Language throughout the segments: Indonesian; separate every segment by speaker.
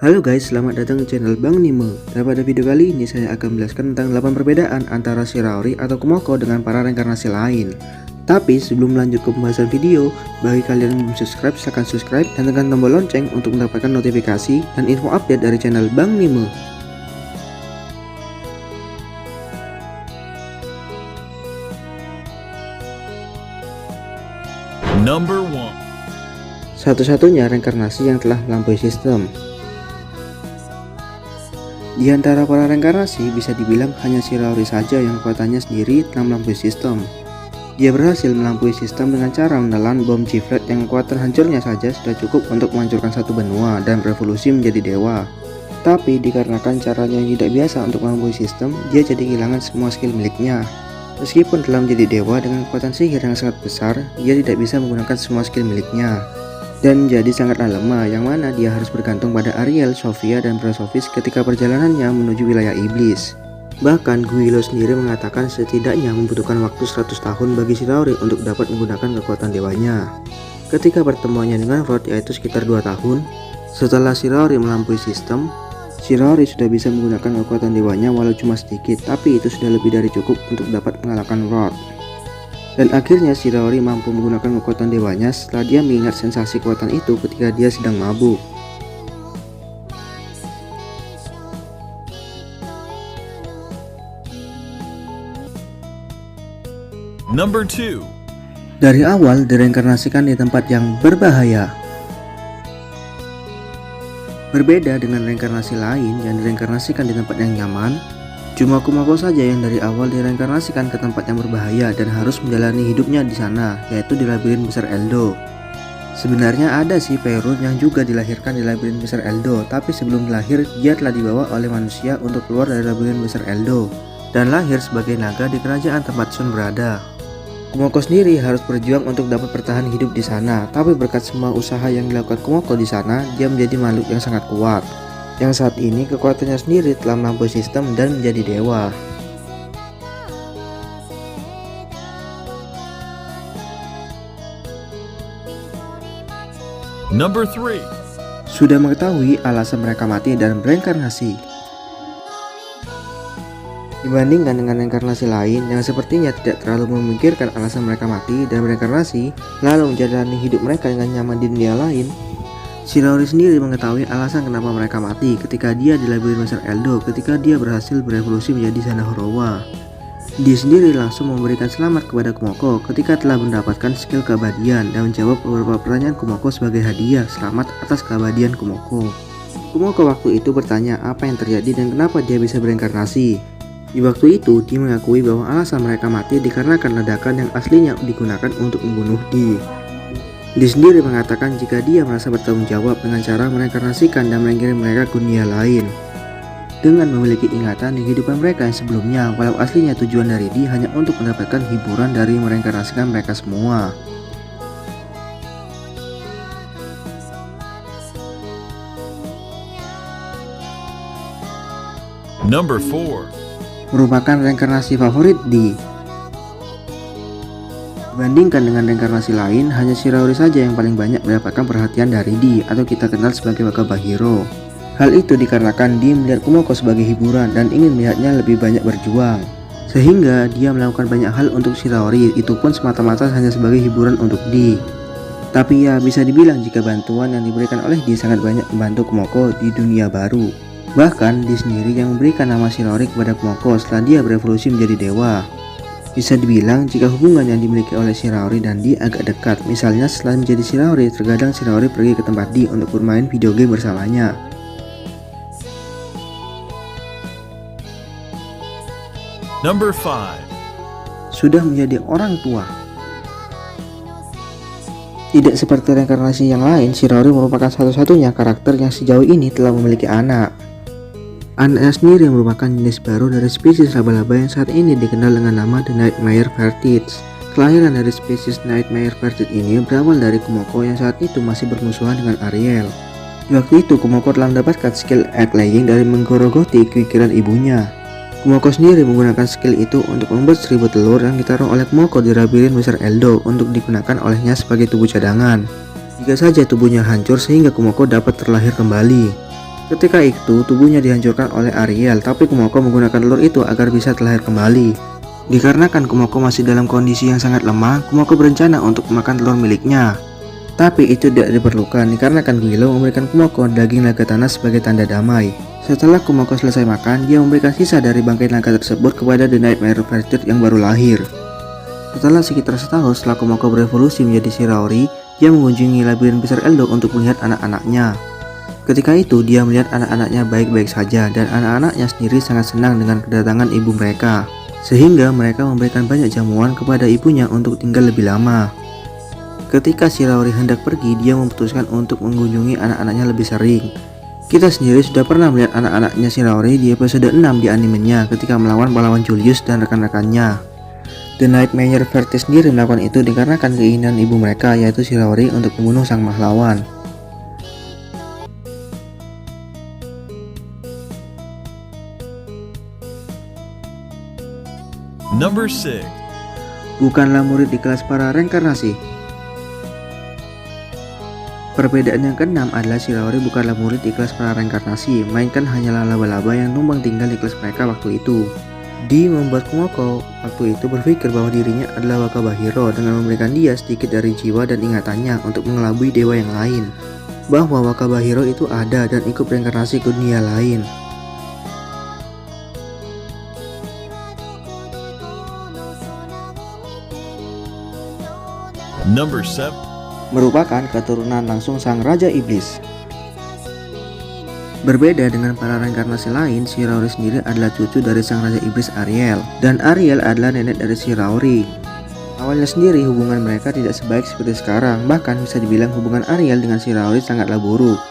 Speaker 1: Halo guys, selamat datang di channel Bang Nime. Dan pada video kali ini saya akan menjelaskan tentang 8 perbedaan antara Shiraori atau Kumoko dengan para reinkarnasi lain. Tapi sebelum lanjut ke pembahasan video, bagi kalian yang belum subscribe silahkan subscribe dan tekan tombol lonceng untuk mendapatkan notifikasi dan info update dari channel Bang Nime.
Speaker 2: Number 1.
Speaker 1: Satu-satunya reinkarnasi yang telah melampaui sistem. Di antara para reinkarnasi bisa dibilang hanya Shiraori saja yang kekuatannya sendiri telah melampaui sistem. Dia berhasil melampaui sistem dengan cara menelan bom Giflet yang kekuatan hancurnya saja sudah cukup untuk menghancurkan satu benua dan berevolusi menjadi dewa. Tapi dikarenakan caranya yang tidak biasa untuk melampaui sistem, dia jadi kehilangan semua skill miliknya. Meskipun telah menjadi dewa dengan kekuatan sihir yang sangat besar, dia tidak bisa menggunakan semua skill miliknya. Dan menjadi sangatlah lemah, yang mana dia harus bergantung pada Ariel, Sophia, dan Brasofis ketika perjalanannya menuju wilayah iblis. Bahkan Guilo sendiri mengatakan setidaknya membutuhkan waktu 100 tahun bagi Shiraori untuk dapat menggunakan kekuatan dewanya. Ketika pertemuannya dengan Rod yaitu sekitar 2 tahun, setelah Shiraori melampaui sistem, Shiraori sudah bisa menggunakan kekuatan dewanya walau cuma sedikit, tapi itu sudah lebih dari cukup untuk dapat mengalahkan Rod. Dan akhirnya Shiraori mampu menggunakan kekuatan dewanya setelah dia mengingat sensasi kekuatan itu ketika dia sedang mabuk.
Speaker 2: Number 2.
Speaker 1: Dari awal direinkarnasikan di tempat yang berbahaya. Berbeda dengan reinkarnasi lain yang direinkarnasikan di tempat yang nyaman, cuma Kumoko saja yang dari awal direinkarnasikan ke tempat yang berbahaya dan harus menjalani hidupnya di sana, yaitu di labirin besar Eldo. Sebenarnya ada sih Perun yang juga dilahirkan di labirin besar Eldo, tapi sebelum lahir dia telah dibawa oleh manusia untuk keluar dari labirin besar Eldo dan lahir sebagai naga di kerajaan tempat Sun berada. Kumoko sendiri harus berjuang untuk dapat bertahan hidup di sana, tapi berkat semua usaha yang dilakukan Kumoko di sana, dia menjadi makhluk yang sangat kuat. Yang saat ini kekuatannya sendiri telah melampaui sistem dan menjadi dewa.
Speaker 2: Number 3.
Speaker 1: Sudah mengetahui alasan mereka mati dan bereinkarnasi. Dibandingkan dengan reinkarnasi lain yang sepertinya tidak terlalu memikirkan alasan mereka mati dan bereinkarnasi, lalu menjalani hidup mereka dengan nyaman di dunia lain, Shiraori sendiri mengetahui alasan kenapa mereka mati ketika dia di labirin besar Eldo ketika dia berhasil berevolusi menjadi Sanahorowa. Dia sendiri langsung memberikan selamat kepada Kumoko ketika telah mendapatkan skill keabadian dan menjawab beberapa pertanyaan Kumoko sebagai hadiah selamat atas keabadian Kumoko. Kumoko waktu itu bertanya apa yang terjadi dan kenapa dia bisa bereinkarnasi. Di waktu itu dia mengakui bahwa alasan mereka mati dikarenakan ledakan yang aslinya digunakan untuk membunuh Di. Dia sendiri mengatakan jika dia merasa bertanggung jawab dengan cara mereinkarnasikan dan mengirim mereka ke dunia lain dengan memiliki ingatan di kehidupan mereka yang sebelumnya, walau aslinya tujuan dari Di hanya untuk mendapatkan hiburan dari mereinkarnasikan mereka semua.
Speaker 2: Number 4.
Speaker 1: Merupakan reinkarnasi favorit Di. Dibandingkan dengan reinkarnasi lain, hanya Shiraori saja yang paling banyak mendapatkan perhatian dari Di atau kita kenal sebagai Wakaba Hero. Hal itu dikarenakan Di melihat Kumoko sebagai hiburan dan ingin melihatnya lebih banyak berjuang. Sehingga dia melakukan banyak hal untuk Shiraori, itu pun semata-mata hanya sebagai hiburan untuk Di. Tapi ya bisa dibilang jika bantuan yang diberikan oleh Di sangat banyak membantu Kumoko di dunia baru. Bahkan Di sendiri yang memberikan nama Shiraori kepada Kumoko setelah dia berevolusi menjadi dewa. Bisa dibilang jika hubungan yang dimiliki oleh Shiraori dan Di agak dekat. Misalnya setelah menjadi Shiraori, terkadang Shiraori pergi ke tempat Di untuk bermain video game bersamanya.
Speaker 2: Number 5.
Speaker 1: Sudah menjadi orang tua. Tidak seperti reinkarnasi yang lain, Shiraori merupakan satu-satunya karakter yang sejauh ini telah memiliki anak. Anaknya sendiri merupakan jenis baru dari spesies laba-laba yang saat ini dikenal dengan nama The Nightmare Vertids. Kelahiran dari spesies Nightmare Vertids ini berawal dari Kumoko yang saat itu masih bermusuhan dengan Ariel. Di waktu itu Kumoko telah mendapatkan skill egg laying dari menggorogoti pikiran ibunya. Kumoko sendiri menggunakan skill itu untuk membuat 1000 telur yang ditaruh oleh Kumoko di labirin besar Eldo untuk digunakan olehnya sebagai tubuh cadangan. Jika saja tubuhnya hancur sehingga Kumoko dapat terlahir kembali. Ketika itu, tubuhnya dihancurkan oleh Ariel, tapi Kumoko menggunakan telur itu agar bisa terlahir kembali. Dikarenakan Kumoko masih dalam kondisi yang sangat lemah, Kumoko berencana untuk memakan telur miliknya. Tapi itu tidak diperlukan dikarenakan Willow memberikan Kumoko daging naga tanah sebagai tanda damai. Setelah Kumoko selesai makan, dia memberikan sisa dari bangkai naga tersebut kepada The Nightmare Virtude yang baru lahir. Setelah sekitar setahun setelah Kumoko berevolusi menjadi Shiraori, dia mengunjungi labirin besar Eldok untuk melihat anak-anaknya. Ketika itu, dia melihat anak-anaknya baik-baik saja dan anak-anaknya sendiri sangat senang dengan kedatangan ibu mereka. Sehingga mereka memberikan banyak jamuan kepada ibunya untuk tinggal lebih lama. Ketika Shiraori hendak pergi, dia memutuskan untuk mengunjungi anak-anaknya lebih sering. Kita sendiri sudah pernah melihat anak-anaknya Shiraori di episode 6 di animenya ketika melawan pahlawan Julius dan rekan-rekannya. The Nightmare Virtude sendiri melakukan itu dikarenakan keinginan ibu mereka, yaitu Shiraori, untuk membunuh sang pahlawan.
Speaker 2: Number 6.
Speaker 1: Bukanlah murid di kelas para reinkarnasi. Perbedaan yang keenam adalah Shiraori bukanlah murid di kelas para reinkarnasi, melainkan hanyalah laba-laba yang numpang tinggal di kelas mereka waktu itu. Di membuat Kumoko waktu itu berpikir bahwa dirinya adalah Wakabahiro dengan memberikan dia sedikit dari jiwa dan ingatannya untuk mengelabui dewa yang lain. Bahwa Wakabahiro itu ada dan ikut reinkarnasi ke dunia lain.
Speaker 2: Number 7.
Speaker 1: Merupakan keturunan langsung sang Raja Iblis. Berbeda dengan para reinkarnasi lain, Shiraori sendiri adalah cucu dari sang Raja Iblis Ariel, dan Ariel adalah nenek dari Shiraori. Awalnya sendiri hubungan mereka tidak sebaik seperti sekarang, bahkan bisa dibilang hubungan Ariel dengan Shiraori sangatlah buruk.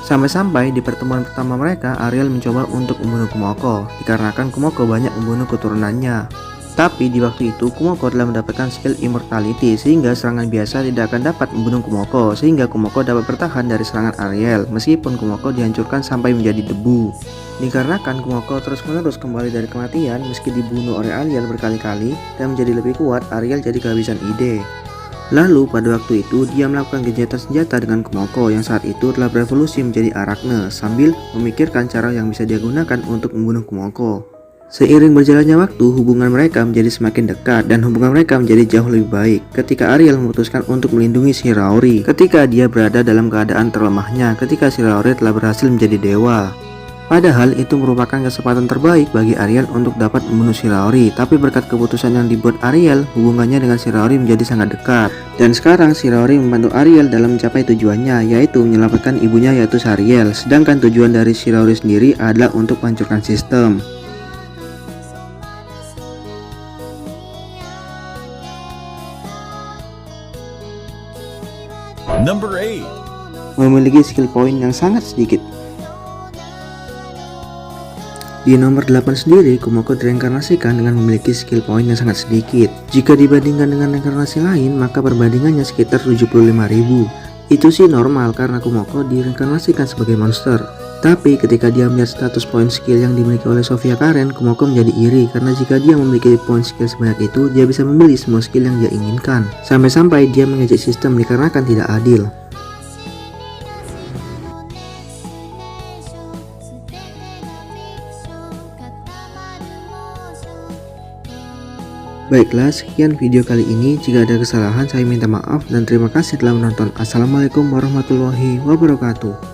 Speaker 1: Sampai-sampai di pertemuan pertama mereka, Ariel mencoba untuk membunuh Kumoko, dikarenakan Kumoko banyak membunuh keturunannya. Tapi di waktu itu Kumoko telah mendapatkan skill Immortality sehingga serangan biasa tidak akan dapat membunuh Kumoko, sehingga Kumoko dapat bertahan dari serangan Ariel meskipun Kumoko dihancurkan sampai menjadi debu. Dikarenakan Kumoko terus-menerus kembali dari kematian meski dibunuh oleh Ariel berkali-kali dan menjadi lebih kuat, Ariel jadi kehabisan ide. Lalu pada waktu itu dia melakukan gencatan senjata dengan Kumoko yang saat itu telah berevolusi menjadi Arachne sambil memikirkan cara yang bisa dia gunakan untuk membunuh Kumoko. Seiring berjalannya waktu, hubungan mereka menjadi semakin dekat dan hubungan mereka menjadi jauh lebih baik ketika Ariel memutuskan untuk melindungi Shiraori ketika dia berada dalam keadaan terlemahnya ketika Shiraori telah berhasil menjadi dewa. Padahal itu merupakan kesempatan terbaik bagi Ariel untuk dapat membunuh Shiraori, tapi berkat keputusan yang dibuat Ariel, hubungannya dengan Shiraori menjadi sangat dekat. Dan sekarang Shiraori membantu Ariel dalam mencapai tujuannya, yaitu menyelamatkan ibunya yaitu Sariel, sedangkan tujuan dari Shiraori sendiri adalah untuk menghancurkan sistem.
Speaker 2: Number 8.
Speaker 1: Memiliki skill point yang sangat sedikit. Di nomor 8 sendiri, Kumoko direinkarnasikan dengan memiliki skill point yang sangat sedikit. Jika dibandingkan dengan reinkarnasi lain, maka perbandingannya sekitar 75.000. Itu sih normal karena Kumoko direinkarnasikan sebagai monster. Tapi ketika dia melihat status point skill yang dimiliki oleh Sofia Karen, Kumoko menjadi iri karena jika dia memiliki point skill sebanyak itu, dia bisa membeli semua skill yang dia inginkan. Sampai-sampai dia mengejek sistem dikarenakan tidak adil. Baiklah, sekian video kali ini. Jika ada kesalahan, saya minta maaf dan terima kasih telah menonton. Assalamualaikum warahmatullahi wabarakatuh.